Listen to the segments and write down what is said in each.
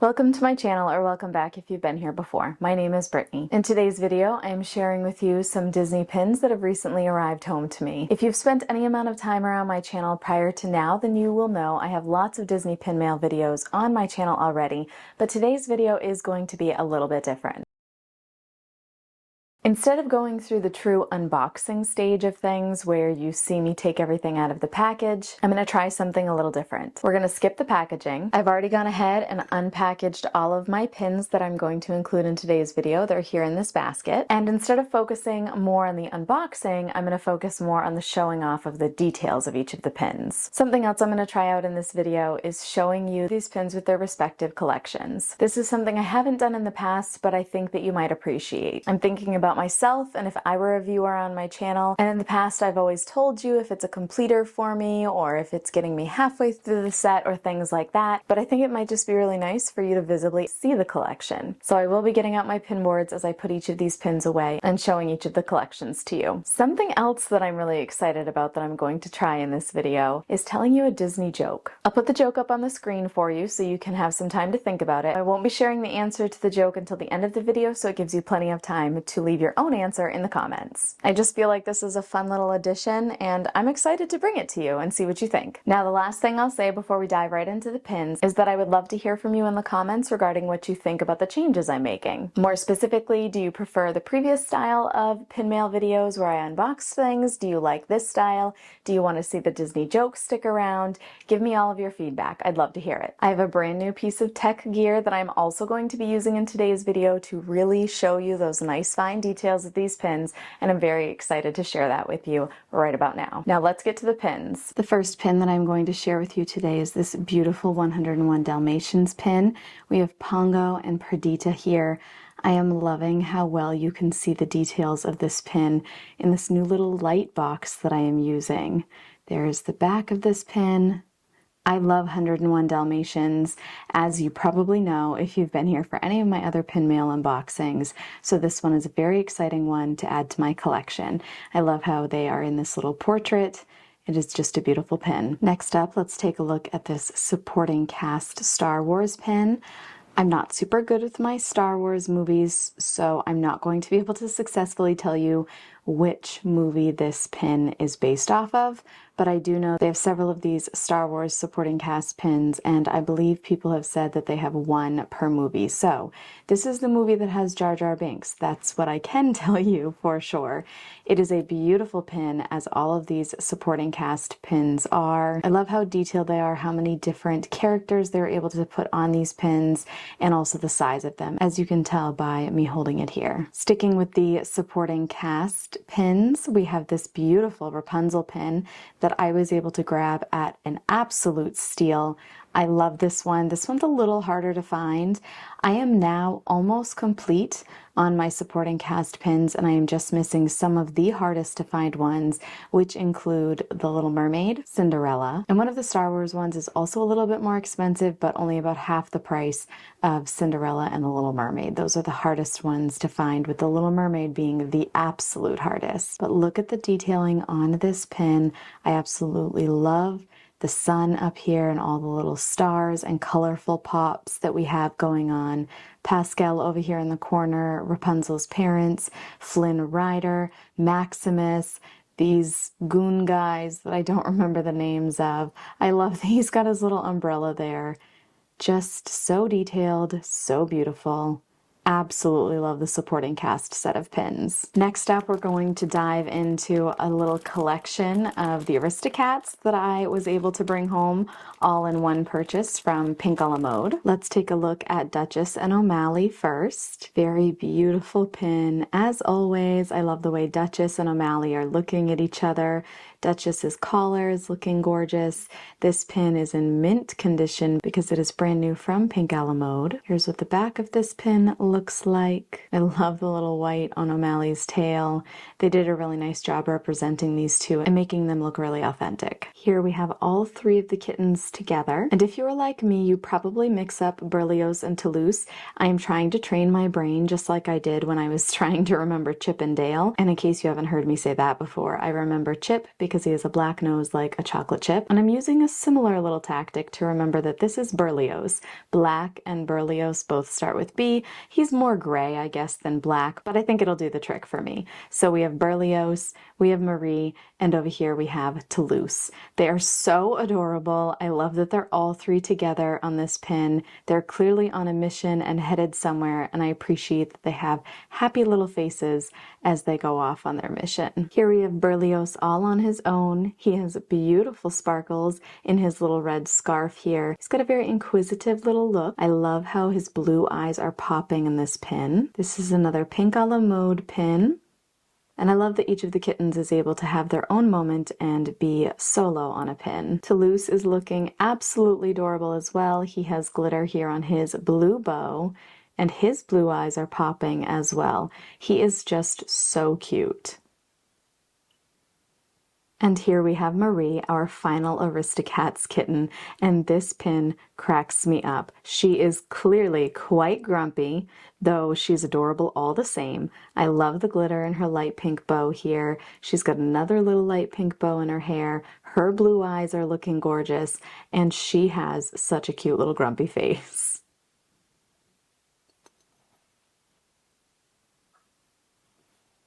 Welcome to my channel, or welcome back if you've been here before. My name is Brittany. In today's video, I am sharing with you some Disney pins that have recently arrived home to me. If you've spent any amount of time around my channel prior to now, then you will know I have lots of Disney pin mail videos on my channel already, but today's video is going to be a little bit different. Instead of going through the true unboxing stage of things where you see me take everything out of the package, I'm going to try something a little different. We're going to skip the packaging. I've already gone ahead and unpackaged all of my pins that I'm going to include in today's video. They're here in this basket. And instead of focusing more on the unboxing, I'm going to focus more on the showing off of the details of each of the pins. Something else I'm going to try out in this video is showing you these pins with their respective collections. This is something I haven't done in the past, but I think that you might appreciate. I'm thinking about myself and if I were a viewer on my channel, and in the past I've always told you if it's a completer for me or if it's getting me halfway through the set or things like that, but I think it might just be really nice for you to visibly see the collection. So I will be getting out my pin boards as I put each of these pins away and showing each of the collections to you. Something else that I'm really excited about that I'm going to try in this video is telling you a Disney joke. I'll put the joke up on the screen for you so you can have some time to think about it. I won't be sharing the answer to the joke until the end of the video, so it gives you plenty of time to leave your own answer in the comments. I just feel like this is a fun little addition, and I'm excited to bring it to you and see what you think. Now, the last thing I'll say before we dive right into the pins is that I would love to hear from you in the comments regarding what you think about the changes I'm making. More specifically, do you prefer the previous style of pin mail videos where I unbox things? Do you like this style? Do you want to see the Disney jokes stick around? Give me all of your feedback. I'd love to hear it. I have a brand new piece of tech gear that I'm also going to be using in today's video to really show you those nice fine details of these pins, and I'm very excited to share that with you right about now. Now let's get to the pins. The first pin that I'm going to share with you today is this beautiful 101 Dalmatians pin. We have Pongo and Perdita here. I am loving how well you can see the details of this pin in this new little light box that I am using. There's the back of this pin. I love 101 Dalmatians, as you probably know if you've been here for any of my other pin mail unboxings, so this one is a very exciting one to add to my collection. I love how they are in this little portrait. It is just a beautiful pin. Next up, let's take a look at this supporting cast Star Wars pin. I'm not super good with my Star Wars movies, so I'm not going to be able to successfully tell you which movie this pin is based off of, but I do know they have several of these Star Wars supporting cast pins, and I believe people have said that they have one per movie. So this is the movie that has Jar Jar Binks. That's what I can tell you for sure. It is a beautiful pin, as all of these supporting cast pins are. I love how detailed they are, how many different characters they're able to put on these pins, and also the size of them, as you can tell by me holding it here. Sticking with the supporting cast pins, we have this beautiful Rapunzel pin that I was able to grab at an absolute steal. I love this one. This one's a little harder to find. I am now almost complete on my supporting cast pins, and I am just missing some of the hardest to find ones, which include The Little Mermaid, Cinderella, and one of the Star Wars ones is also a little bit more expensive, but only about half the price of Cinderella and The Little Mermaid. Those are the hardest ones to find, with The Little Mermaid being the absolute hardest. But look at the detailing on this pin. I absolutely love the sun up here and all the little stars and colorful pops that we have going on. Pascal over here in the corner, Rapunzel's parents, Flynn Rider, Maximus, these goon guys that I don't remember the names of. I love that he's got his little umbrella there. Just so detailed, so beautiful. Absolutely love the supporting cast set of pins. Next up, we're going to dive into a little collection of the Aristocats that I was able to bring home all in one purchase from Pink a la Mode. Let's take a look at Duchess and O'Malley first. Very beautiful pin. As always, I love the way Duchess and O'Malley are looking at each other. Duchess's collar is looking gorgeous. This pin is in mint condition because it is brand new from Pink a la Mode. Here's what the back of this pin looks like. I love the little white on O'Malley's tail. They did a really nice job representing these two and making them look really authentic. Here we have all three of the kittens together. And if you are like me, you probably mix up Berlioz and Toulouse. I am trying to train my brain just like I did when I was trying to remember Chip and Dale. And in case you haven't heard me say that before, I remember Chip because because he has a black nose like a chocolate chip. And I'm using a similar little tactic to remember that this is Berlioz. Black and Berlioz both start with B. He's more gray, I guess, than black, but I think it'll do the trick for me. So we have Berlioz, we have Marie, and over here we have Toulouse. They are so adorable. I love that they're all three together on this pin. They're clearly on a mission and headed somewhere, and I appreciate that they have happy little faces as they go off on their mission. Here we have Berlioz all on his own. He has beautiful sparkles in his little red scarf here. He's got a very inquisitive little look. I love how his blue eyes are popping in this pin. This is another Pink a la Mode pin. And I love that each of the kittens is able to have their own moment and be solo on a pin. Toulouse is looking absolutely adorable as well. He has glitter here on his blue bow, and his blue eyes are popping as well. He is just so cute. And here we have Marie, our final Aristocats kitten, and this pin cracks me up. She is clearly quite grumpy, though she's adorable all the same. I love the glitter in her light pink bow here. She's got another little light pink bow in her hair. Her blue eyes are looking gorgeous, and she has such a cute little grumpy face.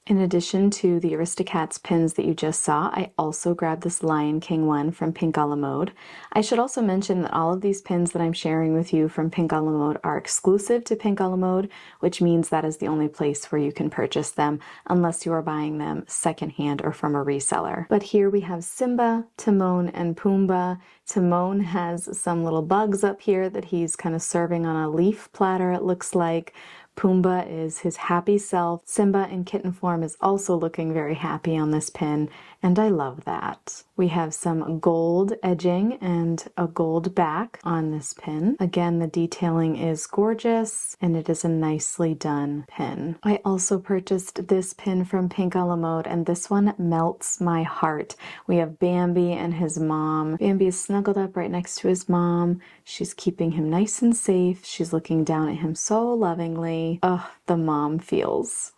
In addition to the Aristocats pins that you just saw, I also grabbed this Lion King one from Pink a la Mode. I should also mention that all of these pins that I'm sharing with you from Pink a la Mode are exclusive to Pink a la Mode, which means that is the only place where you can purchase them unless you are buying them secondhand or from a reseller. But here we have Simba, Timon, and Pumbaa. Timon has some little bugs up here that he's kind of serving on a leaf platter, it looks like. Pumbaa is his happy self. Simba in kitten form is also looking very happy on this pin, and I love that. We have some gold edging and a gold back on this pin. Again, the detailing is gorgeous, and it is a nicely done pin. I also purchased this pin from Pink a la Mode, and this one melts my heart. We have Bambi and his mom. Bambi is snuggled up right next to his mom. She's keeping him nice and safe. She's looking down at him so lovingly. Ugh, the mom feels.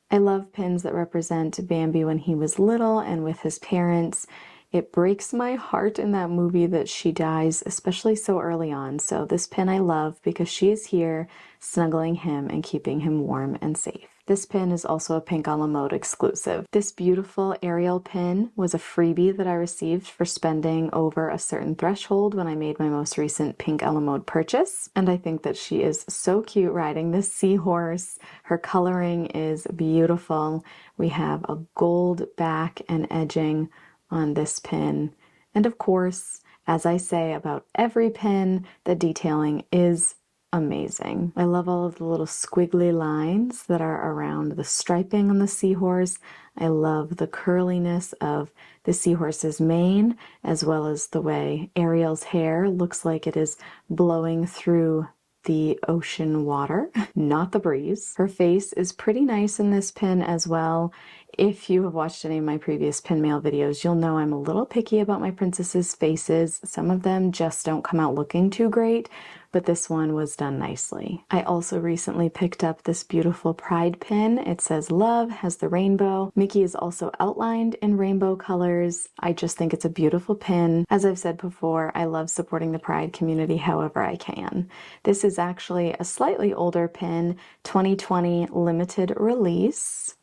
I love pins that represent Bambi when he was little and with his parents. It breaks my heart in that movie that she dies, especially so early on. So this pin I love because she is here snuggling him and keeping him warm and safe. This pin is also a Pink a la Mode exclusive. This beautiful Ariel pin was a freebie that I received for spending over a certain threshold when I made my most recent Pink a la Mode purchase. And I think that she is so cute riding this seahorse. Her coloring is beautiful. We have a gold back and edging on this pin. And of course, as I say about every pin, the detailing is amazing. I love all of the little squiggly lines that are around the striping on the seahorse. I love the curliness of the seahorse's mane, as well as the way Ariel's hair looks like it is blowing through the ocean water, not the breeze. Her face is pretty nice in this pin as well. If you have watched any of my previous pin mail videos, you'll know I'm a little picky about my princesses' faces. Some of them just don't come out looking too great, but this one was done nicely. I also recently picked up this beautiful pride pin. It says love, has the rainbow. Mickey is also outlined in rainbow colors. I just think it's a beautiful pin. As I've said before, I love supporting the pride community however I can. This is actually a slightly older pin, 2020 limited release.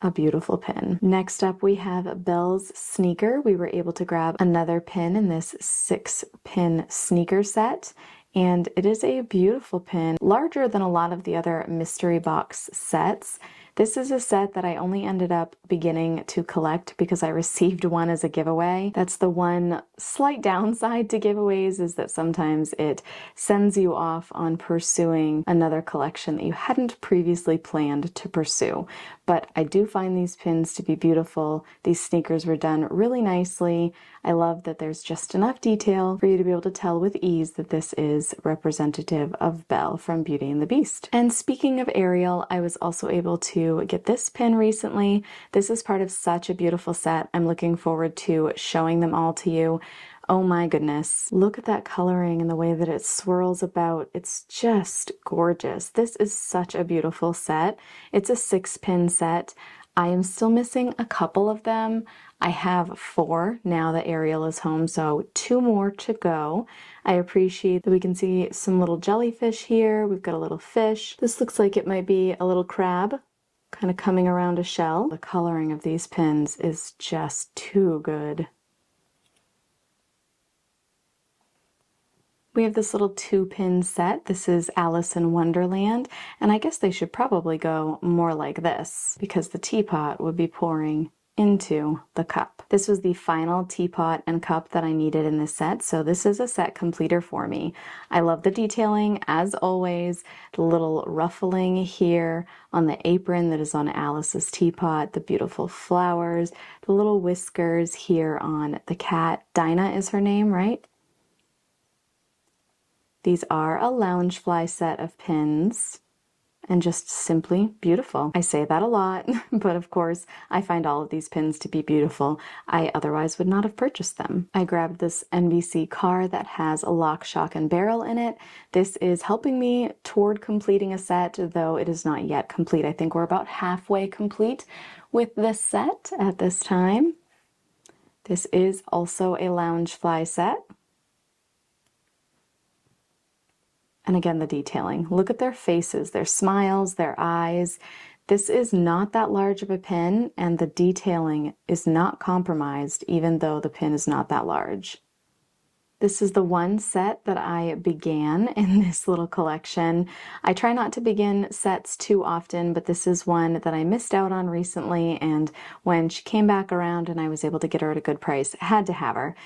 A beautiful pin. Next up we have Belle's sneaker. We were able to grab another pin in this 6-pin sneaker set, and it is a beautiful pin, larger than a lot of the other mystery box sets. This is a set that I only ended up beginning to collect because I received one as a giveaway. That's the one slight downside to giveaways, is that sometimes it sends you off on pursuing another collection that you hadn't previously planned to pursue. But I do find these pins to be beautiful. These sneakers were done really nicely. I love that there's just enough detail for you to be able to tell with ease that this is representative of Belle from Beauty and the Beast. And speaking of Ariel, I was also able to get this pin recently. This is part of such a beautiful set. I'm looking forward to showing them all to you. Oh my goodness. Look at that coloring and the way that it swirls about. It's just gorgeous. This is such a beautiful set. It's a 6-pin set. I am still missing a couple of them. I have 4 now that Ariel is home, so 2 more to go. I appreciate that we can see some little jellyfish here. We've got a little fish. This looks like it might be a little crab kind of coming around a shell. The coloring of these pins is just too good. We have this little 2-pin set. This is Alice in Wonderland, and I guess they should probably go more like this because the teapot would be pouring into the cup. This was the final teapot and cup that I needed in this set, so this is a set completer for me. I love the detailing, as always, the little ruffling here on the apron that is on Alice's teapot, the beautiful flowers, the little whiskers here on the cat. Dinah is her name, right? These are a Loungefly set of pins and just simply beautiful. I say that a lot, but of course I find all of these pins to be beautiful. I otherwise would not have purchased them. I grabbed this NBC car that has a lock, shock, and barrel in it. This is helping me toward completing a set, though it is not yet complete. I think we're about halfway complete with this set at this time. This is also a Loungefly set. And again, the detailing. Look at their faces, their smiles, their eyes. This is not that large of a pin, and the detailing is not compromised, even though the pin is not that large. This is the one set that I began in this little collection. I try not to begin sets too often, but this is one that I missed out on recently, and when she came back around and I was able to get her at a good price, I had to have her.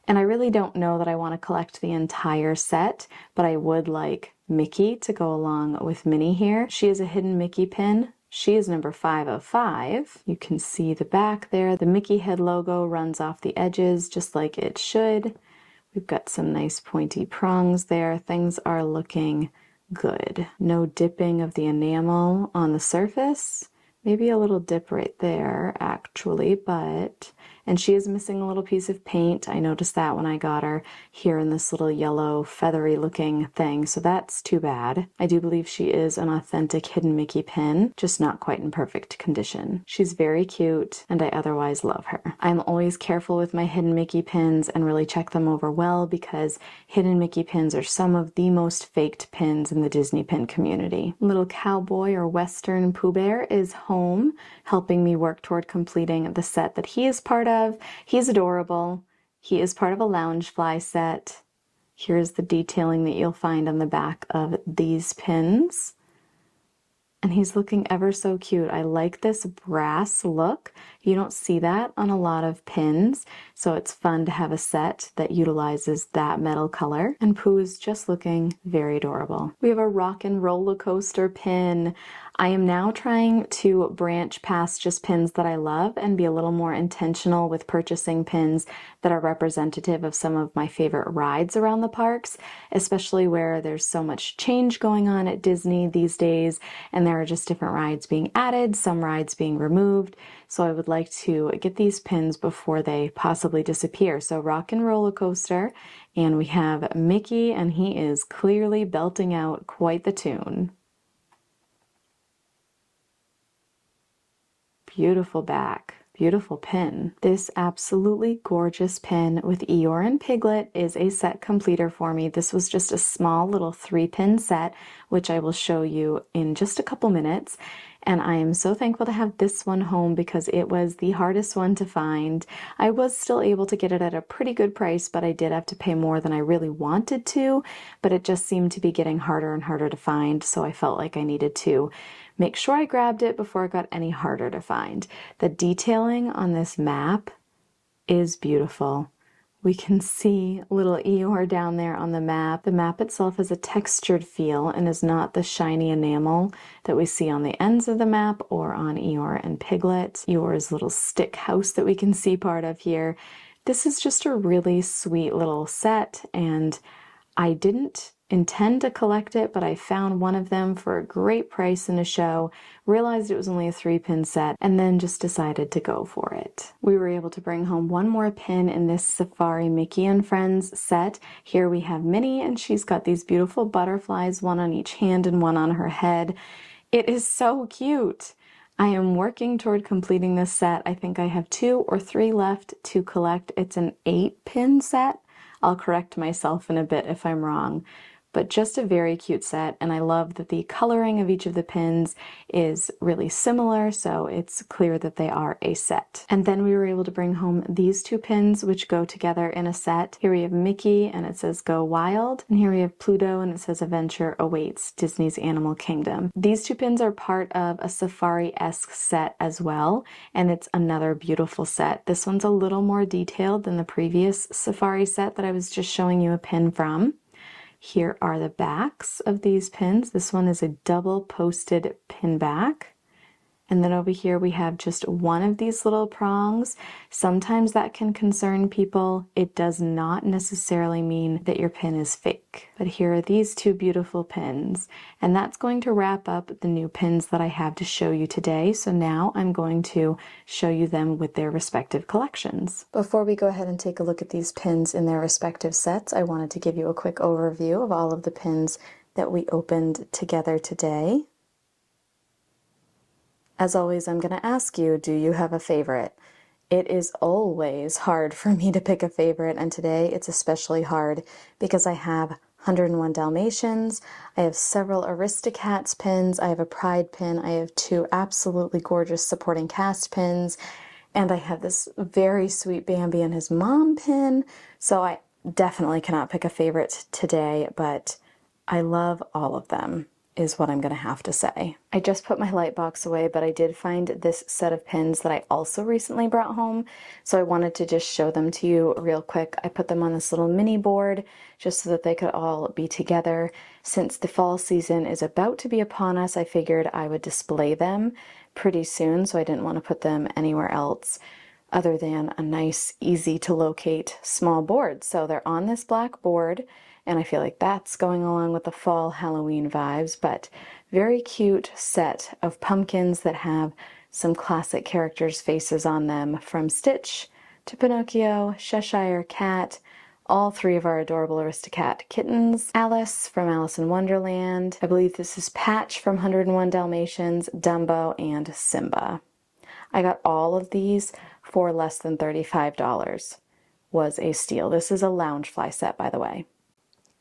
And I really don't know that I want to collect the entire set, but I would like Mickey to go along with Minnie here. She is a hidden Mickey pin. She is number 505. You can see the back there. The Mickey head logo runs off the edges just like it should. We've got some nice pointy prongs there. Things are looking good. No dipping of the enamel on the surface. Maybe a little dip right there, actually, but... And she is missing a little piece of paint. I noticed that when I got her here in this little yellow feathery looking thing, so that's too bad. I do believe she is an authentic hidden Mickey pin, just not quite in perfect condition. She's very cute, and I otherwise love her. I'm always careful with my hidden Mickey pins and really check them over well because hidden Mickey pins are some of the most faked pins in the Disney pin community. Little cowboy or western Pooh Bear is home, helping me work toward completing the set that he is part of. He's adorable. He is part of a Loungefly set. Here's the detailing that you'll find on the back of these pins. And he's looking ever so cute. I like this brass look. You don't see that on a lot of pins, so it's fun to have a set that utilizes that metal color. And Pooh is just looking very adorable. We have a rock and roller coaster pin. I am now trying to branch past just pins that I love and be a little more intentional with purchasing pins that are representative of some of my favorite rides around the parks, especially where there's so much change going on at Disney these days, and there are just different rides being added, some rides being removed. So I would like to get these pins before they possibly disappear. So rock and roller coaster, and we have Mickey, and he is clearly belting out quite the tune. Beautiful back, beautiful pin. This absolutely gorgeous pin with Eeyore and Piglet is a set completer for me. This was just a small little 3-pin set, which I will show you in just a couple minutes. And I am so thankful to have this one home because it was the hardest one to find. I was still able to get it at a pretty good price, but I did have to pay more than I really wanted to, but it just seemed to be getting harder and harder to find, so I felt like I needed to make sure I grabbed it before it got any harder to find. The detailing on this map is beautiful. We can see little Eeyore down there on the map. The map itself has a textured feel and is not the shiny enamel that we see on the ends of the map or on Eeyore and Piglet. Eeyore's little stick house that we can see part of here. This is just a really sweet little set, and I didn't intend to collect it, but I found one of them for a great price in a show, realized it was only a 3-pin set, and then just decided to go for it. We were able to bring home one more pin in this Safari Mickey and Friends set. Here we have Minnie, and she's got these beautiful butterflies, one on each hand and one on her head. It is so cute. I am working toward completing this set. I think I have 2 or 3 left to collect. It's an 8-pin set. I'll correct myself in a bit if I'm wrong, but just a very cute set, and I love that the coloring of each of the pins is really similar, so it's clear that they are a set. And then we were able to bring home these 2 pins, which go together in a set. Here we have Mickey, and it says Go Wild, and here we have Pluto, and it says Adventure Awaits, Disney's Animal Kingdom. These 2 pins are part of a safari-esque set as well, and it's another beautiful set. This one's a little more detailed than the previous safari set that I was just showing you a pin from. Here are the backs of these pins. This one is a double posted pin back. And then over here we have just one of these little prongs. Sometimes that can concern people. It does not necessarily mean that your pin is fake. But here are these 2 beautiful pins. And that's going to wrap up the new pins that I have to show you today. So now I'm going to show you them with their respective collections. Before we go ahead and take a look at these pins in their respective sets, I wanted to give you a quick overview of all of the pins that we opened together today. As always, I'm going to ask you, do you have a favorite? It is always hard for me to pick a favorite, and today it's especially hard because I have 101 Dalmatians, I have several Aristocats pins, I have a Pride pin, I have 2 absolutely gorgeous supporting cast pins, and I have this very sweet Bambi and his mom pin, so I definitely cannot pick a favorite today, but I love all of them, is what I'm going to have to say. I just put my light box away, but I did find this set of pins that I also recently brought home, so I wanted to just show them to you real quick. I put them on this little mini board just so that they could all be together. Since the fall season is about to be upon us, I figured I would display them pretty soon, so I didn't want to put them anywhere else other than a nice, easy to locate small board. So they're on this black board, and I feel like that's going along with the fall Halloween vibes, but very cute set of pumpkins that have some classic characters' faces on them, from Stitch to Pinocchio, Cheshire Cat, all 3 of our adorable Aristocat kittens, Alice from Alice in Wonderland, I believe this is Patch from 101 Dalmatians, Dumbo, and Simba. I got all of these for less than $35. Was a steal. This is a Loungefly set, by the way.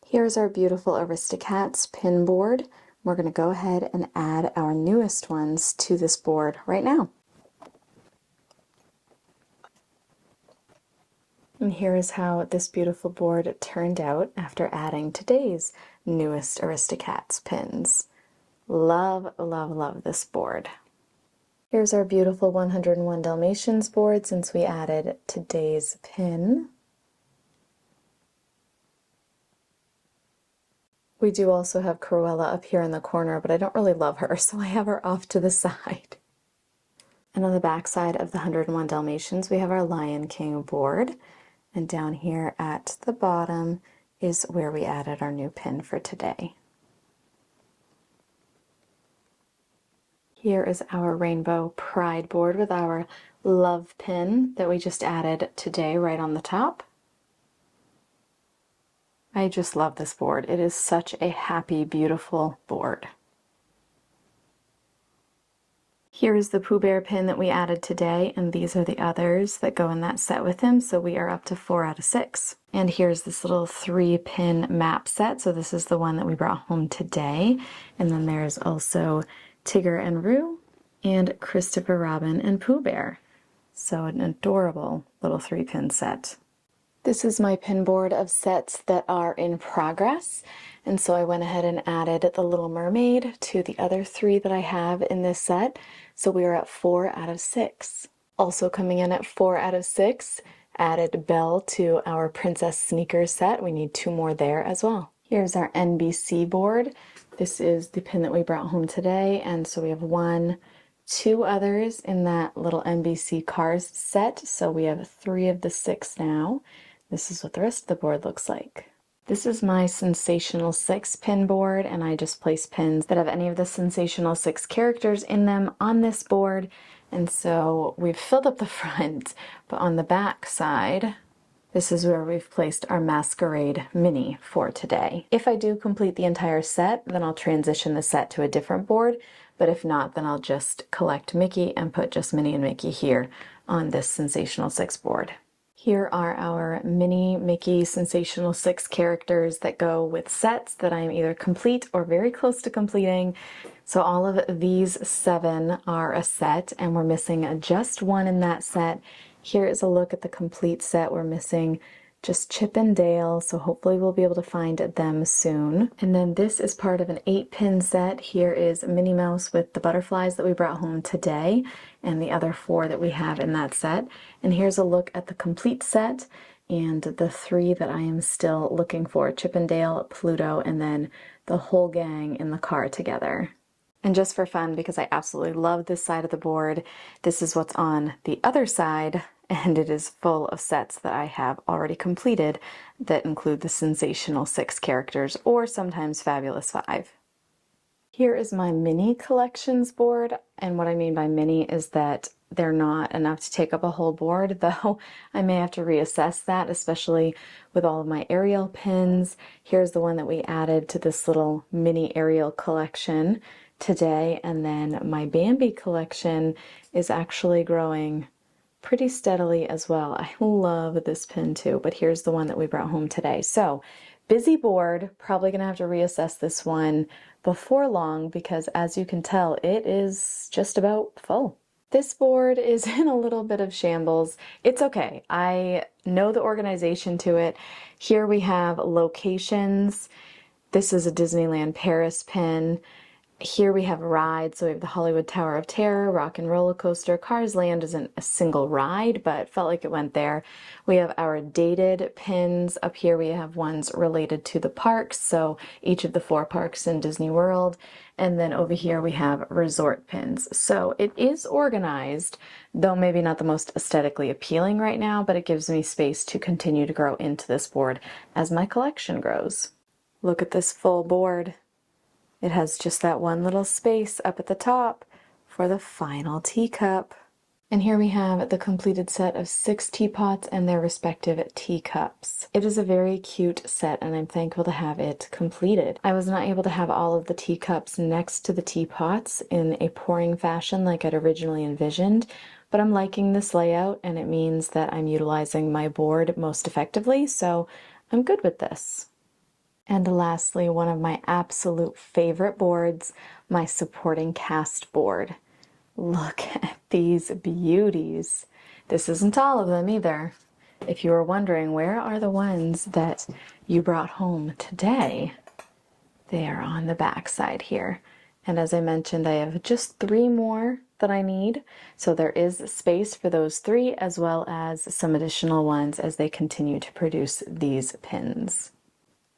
Here's our beautiful Aristocats pin board. We're going to go ahead and add our newest ones to this board right now. And here is how this beautiful board turned out after adding today's newest Aristocats pins. Love, love, love this board. Here's our beautiful 101 Dalmatians board since we added today's pin. We do also have Cruella up here in the corner, but I don't really love her, so I have her off to the side. And on the back side of the 101 Dalmatians, we have our Lion King board. And down here at the bottom is where we added our new pin for today. Here is our Rainbow Pride board with our love pin that we just added today right on the top. I just love this board. It is such a happy, beautiful board. Here is the Pooh Bear pin that we added today, and these are the others that go in that set with him, so we are up to 4 out of 6. And here's this little 3-pin map set, so this is the one that we brought home today. And then there's also Tigger and Roo, and Christopher Robin and Pooh Bear. So an adorable little 3-pin set. This is my pin board of sets that are in progress, and so I went ahead and added the Little Mermaid to the other 3 that I have in this set, so we are at 4 out of 6. Also coming in at 4 out of 6, added Belle to our Princess Sneakers set. We need 2 more there as well. Here's our NBC board. This is the pin that we brought home today, and so we have 1, 2 others in that little NBC Cars set, so we have 3 of the 6 now. This is what the rest of the board looks like. This is my Sensational 6 pin board, and I just place pins that have any of the Sensational 6 characters in them on this board. And so we've filled up the front, but on the back side, this is where we've placed our Masquerade Mini for today. If I do complete the entire set, then I'll transition the set to a different board, but if not, then I'll just collect Mickey and put just Minnie and Mickey here on this Sensational 6 board. Here are our Minnie, Mickey, Sensational 6 characters that go with sets that I am either complete or very close to completing. So all of these 7 are a set, and we're missing just one in that set. Here is a look at the complete set. We're missing just Chip and Dale, so hopefully we'll be able to find them soon. And then this is part of an 8-pin set. Here is Minnie Mouse with the butterflies that we brought home today, and the other 4 that we have in that set. And here's a look at the complete set and the 3 that I am still looking for: Chip and Dale, Pluto, and then the whole gang in the car together. And just for fun, because I absolutely love this side of the board, this is what's on the other side, and it is full of sets that I have already completed that include the Sensational 6 characters, or sometimes Fabulous 5. Here is my mini collections board, and what I mean by mini is that they're not enough to take up a whole board, though I may have to reassess that, especially with all of my Ariel pins. Here's the one that we added to this little mini Ariel collection today, and then my Bambi collection is actually growing pretty steadily as well. I love this pin too, but here's the one that we brought home today. So busy board, probably gonna have to reassess this one before long, because as you can tell, it is just about full. This board is in a little bit of shambles. It's okay. I know the organization to it. Here we have locations. This is a Disneyland Paris pin. Here we have rides, so we have the Hollywood Tower of Terror, Rock and Roller Coaster. Cars Land isn't a single ride, but felt like it went there. We have our dated pins. Up here we have ones related to the parks, so each of the 4 parks in Disney World. And then over here we have resort pins. So it is organized, though maybe not the most aesthetically appealing right now, but it gives me space to continue to grow into this board as my collection grows. Look at this full board. It has just that one little space up at the top for the final teacup. And here we have the completed set of 6 teapots and their respective teacups. It is a very cute set, and I'm thankful to have it completed. I was not able to have all of the teacups next to the teapots in a pouring fashion like I'd originally envisioned, but I'm liking this layout, and it means that I'm utilizing my board most effectively, so I'm good with this. And lastly, one of my absolute favorite boards, my supporting cast board. Look at these beauties. This isn't all of them either. If you were wondering, where are the ones that you brought home today? They are on the back side here. And as I mentioned, I have just 3 more that I need. So there is space for those 3, as well as some additional ones as they continue to produce these pins.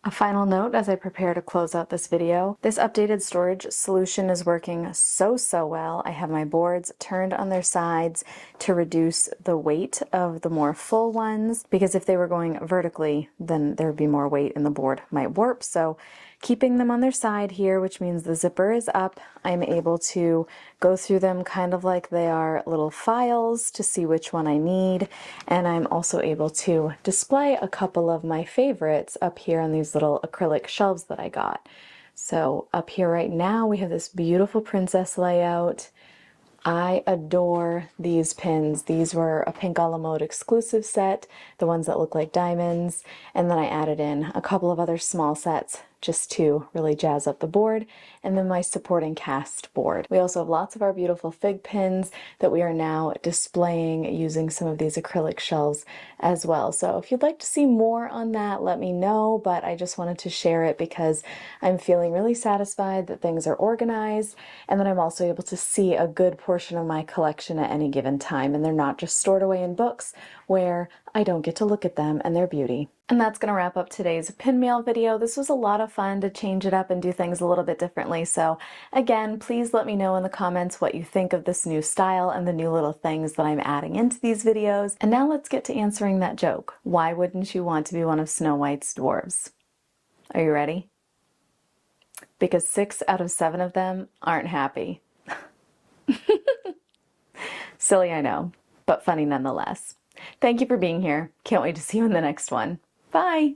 A final note as I prepare to close out this video, this updated storage solution is working so well. I have my boards turned on their sides to reduce the weight of the more full ones, because if they were going vertically, then there would be more weight and the board might warp. So keeping them on their side here, which means the zipper is up, I'm able to go through them kind of like they are little files to see which one I need. And I'm also able to display a couple of my favorites up here on these little acrylic shelves that I got. So up here right now we have this beautiful princess layout. I adore these pins. These were a Pink a la Mode exclusive set, the ones that look like diamonds, and then I added in a couple of other small sets just to really jazz up the board, and then my supporting cast board. We also have lots of our beautiful fig pins that we are now displaying using some of these acrylic shelves as well. So if you'd like to see more on that, let me know, but I just wanted to share it because I'm feeling really satisfied that things are organized, and that I'm also able to see a good portion of my collection at any given time, and they're not just stored away in books where I don't get to look at them and their beauty. And that's going to wrap up today's pin mail video. This was a lot of fun to change it up and do things a little bit differently. So again, please let me know in the comments what you think of this new style and the new little things that I'm adding into these videos. And now let's get to answering that joke. Why wouldn't you want to be one of Snow White's dwarves? Are you ready? Because 6 out of 7 of them aren't happy. Silly, I know, but funny nonetheless. Thank you for being here. Can't wait to see you in the next one. Bye!